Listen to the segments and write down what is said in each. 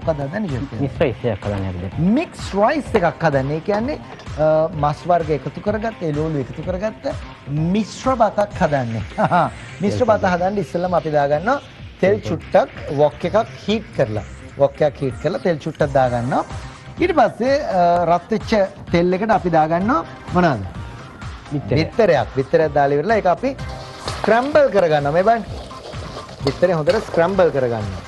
මොකක්ද හදන්නේ කියලා. මික්ස් රයිස් එකක් හදන්නේ අපිට. මික්ස් රයිස් එකක් හදන්නේ. ඒ කියන්නේ මස් වර්ග එකතු කරගත්ත එළවලු එකතු කරගත්ත මිශ්‍ර බතක් හදන්නේ. මිශ්‍ර බත හදන්න ඉස්සෙල්ලාම අපි දාගන්නවා තෙල් චුට්ටක් වොක් එකක් හීට් කරලා. වොක් එකක් හීට් කරලා තෙල් චුට්ටක් දාගන්නවා. ඊට පස්සේ රත් වෙච්ච තෙල් එකට අපි දාගන්නවා මොනවද? බිත්තරයක් දාලා ඉවරලා ඒක අපි ස්ක්‍රැම්බල් කරගන්නවා. මේ බලන්න. බිත්තරේ හොඳට ස්ක්‍රැම්බල් කරගන්නවා.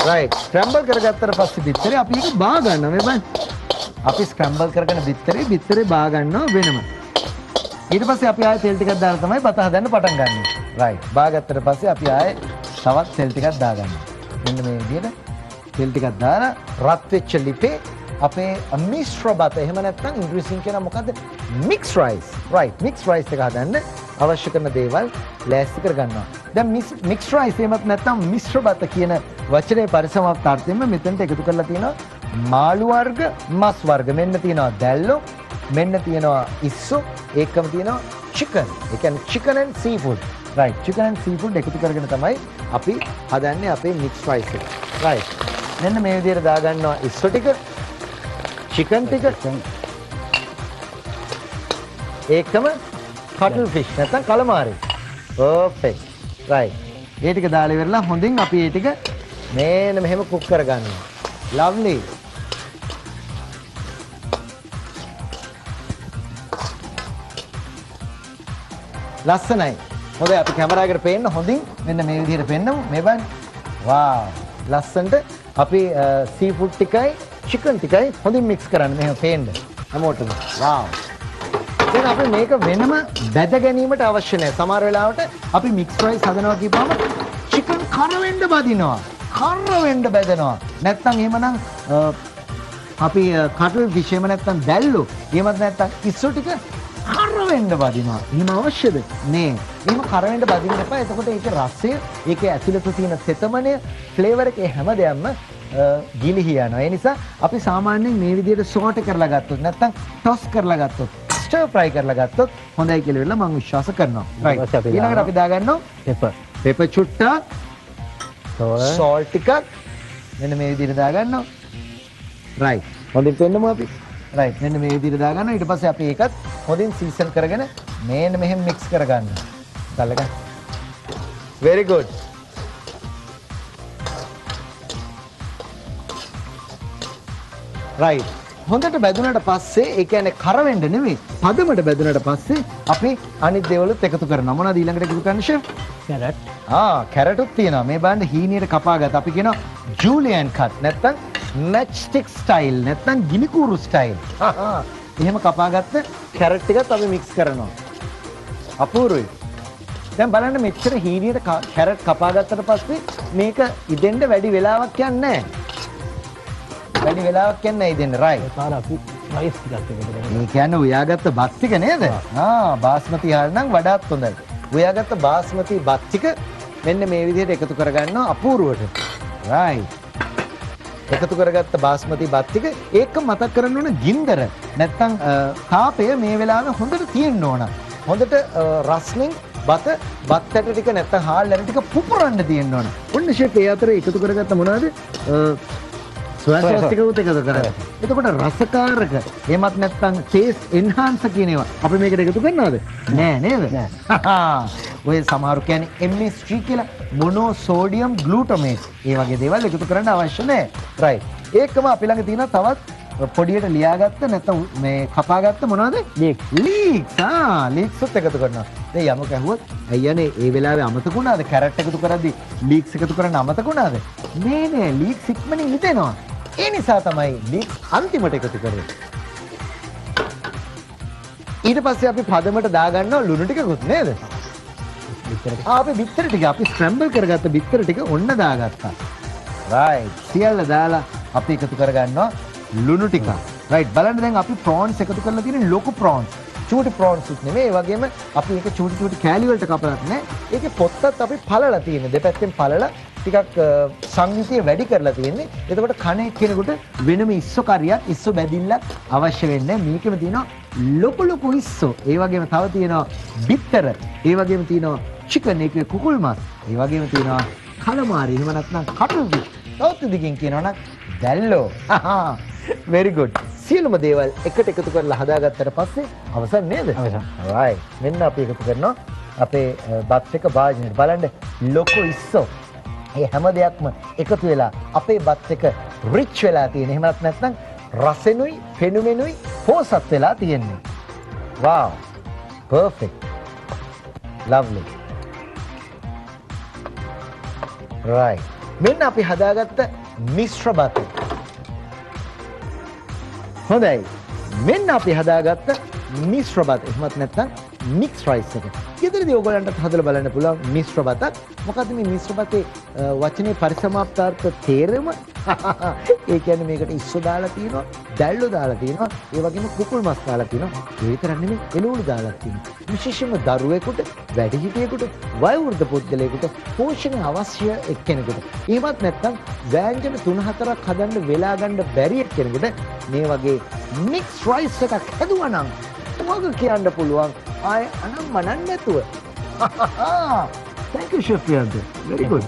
right ස්ක්‍රැම්බල් කරගත්තට පස්සේ බිත්තරේ අපි ඒක බා ගන්නවා. මේ බලන්න. අපි ස්ක්‍රැම්බල් කරගෙන බිත්තරේ බා ගන්නවා වෙනම. ඊට පස්සේ අපි ආයෙ තෙල් ටිකක් දාලා තමයි බත හදන්න පටන් ගන්න. right බා ගත්තට පස්සේ අපි ආයෙ තවත් තෙල් ටිකක් දාගන්නවා. මෙන්න මේ විදිහට තෙල් ටිකක් දාලා රත් වෙච්ච ලිපේ අපේ මිශ්‍ර බත එහෙම නැත්නම් ඉංග්‍රීසියෙන් කියන මොකද්ද mix rice. right mix rice එක හදන්න අවශ්‍ය කරන දේවල් ලෑස්ති කරගන්නවා. දැන් මික්ස් රයිස් එහෙමත් නැත්නම් මිශ්‍ර බත කියන වචනේ පරිසමාප්තාර්ථයෙන්ම මෙතනට එකතු කරලා තියෙනවා මාළු වර්ග, මස් වර්ග. මෙන්න තියෙනවා දැල්ලෝ, මෙන්න තියෙනවා ඉස්සු, ඒකම තියෙනවා චිකන්. ඒ කියන්නේ chicken and seafood. right chicken and seafood එකතු කරගෙන තමයි අපි හදන්නේ අපේ මික්ස් රයිස් එක. right මෙන්න මේ විදිහට දාගන්නවා ඉස්සු ටික, chicken ටික, ඒකම කටල් ෆිෂ් නැත්නම් කලමාරි. perfect. right ඒ ටික දාලා ඉවරලා හොඳින් අපි ඒ ටික මේන මෙහෙම කුක් කරගන්නවා. lovely. ලස්සනයි. හොඳයි අපි කැමරා එකට පේන්න හොඳින් මෙන්න මේ විදිහට පෙන්නමු. මේ බලන්න. wow ලස්සනට අපි සී ෆුඩ් ටිකයි චිකන් ටිකයි හොඳින් මික්ස් කරන්න මෙහෙම පේන්න. හැමෝටම. wow. දැන් අපි මේක වෙනම බැද ගැනීමට අවශ්‍ය නැහැ. සමහර වෙලාවට අපි මික්ස් රයිස් හදනවා කියපුවම චිකන් කර වෙන්න බදිනවා. කර වෙන්න බැදනවා. නැත්තම් එහෙමනම් අපි කටල් ෆිෂ් එහෙම නැත්තම් දැල්ලෝ එහෙමත් නැත්තම් ඉස්සු ටික කර වෙන්න බදිනවා. එහෙම අවශ්‍යද? නේ. එහෙම කර වෙන්න බදින්න එපා. එතකොට ඒකේ රසය, ඒකේ ඇතුළත තියෙන තෙතමනය, ෆ්ලේවර් එක හැම දෙයක්ම ගිලිහි යනවා. ඒ නිසා අපි සාමාන්‍යයෙන් මේ විදිහට සෝට් කරලා ගත්තොත් නැත්තම් ටොස් කරලා ගත්තොත් ස්ටර් ෆ්‍රයි කරලා ගත්තොත් හොඳයි කියලා වෙලා මම විශ්වාස කරනවා. right. ඊළඟට අපි දාගන්නවා පෙපර්. පෙපර් චුට්ටක්, salt ටිකක් මෙන්න මේ විදිහට දාගන්නවා. right. හොඳින් පෙන්නමු අපි. right. මෙන්න මේ විදිහට දාගන්නවා. ඊට පස්සේ අපි ඒකත් හොඳින් සීසන් කරගෙන මේන්න මෙහෙම මික්ස් කරගන්නවා. දැල්ලගන්න. very good. right. හොඳට බැදුනට පස්සේ ඒ කියන්නේ කර වෙන්න නෙමෙයි පදමට බැදුනට පස්සේ අපි අනිත් දේවලුත් එකතු කරනවා. මොනවද ඊළඟට එකතු කරන්නේ ෂෙෆ්? කැරට්. කැරටුත් තියෙනවා. මේ බලන්න හීනියට කපාගත්ත. අපි කියනවා ජූලියන් කට් නැත්නම් මැච් ස්ටික් ස්ටයිල් නැත්නම් ගිනිකූරු ස්ටයිල්. එහෙම කපාගත්ත කැරට් ටිකත් අපි මික්ස් කරනවා. අපූර්වයි. දැන් බලන්න මෙච්චර හීනියට කැරට් කපාගත්තට පස්සේ මේක ඉදෙන්න වැඩි වෙලාවක් යන්නේ නැහැ. වැඩි වෙලාවක් යන්නේ ඉතින් රයි. පාර අපි රයිස් ටිකක් එකතු කරගන්න. මේ කියන්නේ උයාගත්ත බත් ටික නේද? බාස්මති හාල් නම් වඩාත් හොඳයි. උයාගත්ත බාස්මති බත් ටික මෙන්න මේ විදිහට එකතු කරගන්නවා අපූර්වට. right. එකතු කරගත්ත බාස්මති බත් ටික ඒක මතක් කරන්න ඕන ගින්දර. නැත්තම් තාපය මේ වෙලාවේ හොඳට තියෙන්න ඕන. හොඳට රස්නෙන් බත් ඇට ටික නැත්තම් හාල් ඇට ටික පුපුරන්න තියෙන්න ඕන. ඔන්න ෂෙෆ් ඒ අතරේ එකතු කරගත්ත මොනවද? ස්වස්තිකවුත් එකතු කරගන්න. එතකොට රසකාරක එහෙමත් නැත්නම් ටේස්ට් එන්හාන්සර් කියන ඒවා අපි මේකට එකතු කරනවද? නෑ නේද? ඔය සමහරු කියන්නේ MSG කියලා මොනෝ සෝඩියම් ග්ලූටමේට්. ඒ වගේ දේවල් එකතු කරන්න අවශ්‍ය නෑ. right. ඒකම අපි ළඟ තියෙන තවත් පොඩියට ලියාගත්ත නැත්නම් මේ කපාගත්ත මොනවද? ලීක්ස්. ලීක්ස් උත් එකතු කරනවා. දැන් යමක ඇහුවොත් අයියනේ ඒ වෙලාවේ අමතක වුණාද? කැරට් එකතු කරද්දි ලීක්ස් එකතු කරන්න අමතක වුණාද? නෑ ලීක්ස් ඉක්මනින් හිතෙනවා. ඒ නිසා තමයි ලීක්ස් අන්තිමට එකතු කරේ. ඊට පස්සේ අපි පදමට දාගන්නවා ලුණු ටිකකුත් නේද? අපි බිත්තර ටික අපි ස්ක්‍රැම්බල් කරගත්ත බිත්තර ටික ඔන්න දාගත්තා. right. සියල්ල දාලා අපි එකතු කරගන්නවා ලුණු ටික. right. බලන්න දැන් අපි ප්‍රෝන්ස් එකතු කරලා තියෙන ලොකු ප්‍රෝන්ස්. චූටි ප්‍රෝන්ස් උත් නෙමෙයි. ඒ වගේම අපි ඒක චූටි කෑලි වලට කපලත් නෑ. ඒකේ පොත්තත් අපි පළලා තියෙන්නේ. දෙපැත්තෙන් පළලා ටිකක් සංයුතිය වැඩි කරලා තියෙන්නේ. එතකොට කණේ කෙනෙකුට වෙනම ඉස්සෝ කරියක් ඉස්සෝ බැදිල්ලක් අවශ්‍ය වෙන්නේ නැහැ. මේකෙම තියෙනවා ලොකු ඉස්සෝ. ඒ වගේම තව තියෙනවා බිත්තර. ඒ වගේම තියෙනවා චිකන් එකේ කුකුල් මස්. ඒ වගේම තියෙනවා කලමාරි. එහෙම නැත්නම් කටුල් ෆිෂ්. තවත් දිගින් කියනවා නම් දැල්ලෝ. very good. සියලුම දේවල් එකට එකතු කරලා හදාගත්තට පස්සේ අවසන් නේද? අවසන්. right. මෙන්න අපි එකතු කරනවා අපේ බත් එක භාජනයට. බලන්න ලොකු ඉස්සෝ. මේ හැම දෙයක්ම එකතු වෙලා අපේ බත් එක රිච් වෙලා තියෙන. එහෙම නැත්නම් රසෙනුයි, පෙනුමෙනුයි පෝසත් වෙලා තියෙන්නේ. wow. perfect. lovely. right. මෙන්න අපි හදාගත්ත මිශ්‍ර බත්. හොඳයි. මෙන්න අපි හදාගත්ත මිශ්‍ර බත්. එහෙමත් නැත්නම් මික්ස් රයිස් එක. ගෙදරදී ඕගොල්ලන්ටත් හදලා බලන්න පුළුවන් මිශ්‍ර බතක්. මොකද මේ මිශ්‍ර බතේ වචනේ පරිසමාප්තාර්ථ තේරෙම ඒ කියන්නේ මේකට ඉස්සෝ දාලා තියෙනවා, දැල්ලෝ දාලා තියෙනවා, ඒ වගේම කුකුල් මස් දාලා තියෙනවා. ඒ විතරක් නෙමෙයි එළවලු දාලා තියෙනවා. විශේෂයෙන්ම දරුවෙකුට, වැඩිහිටියෙකුට, වයෝවෘද්ධ පුද්ගලයෙකුට, පෝෂණය අවශ්‍ය එක්කෙනෙකුට. එහෙමත් නැත්නම් ව්‍යංජන 3-4ක් හදන්න වෙලා ගන්න බැරි එක්කෙනෙකුට මේ වගේ මික්ස් රයිස් එකක් හදුවා නම් ඔයගොල්ලෝ කියන්න පුළුවන් ආය අනම් මනන් නැතුව. Thank you, Chef Priyanka. Very good.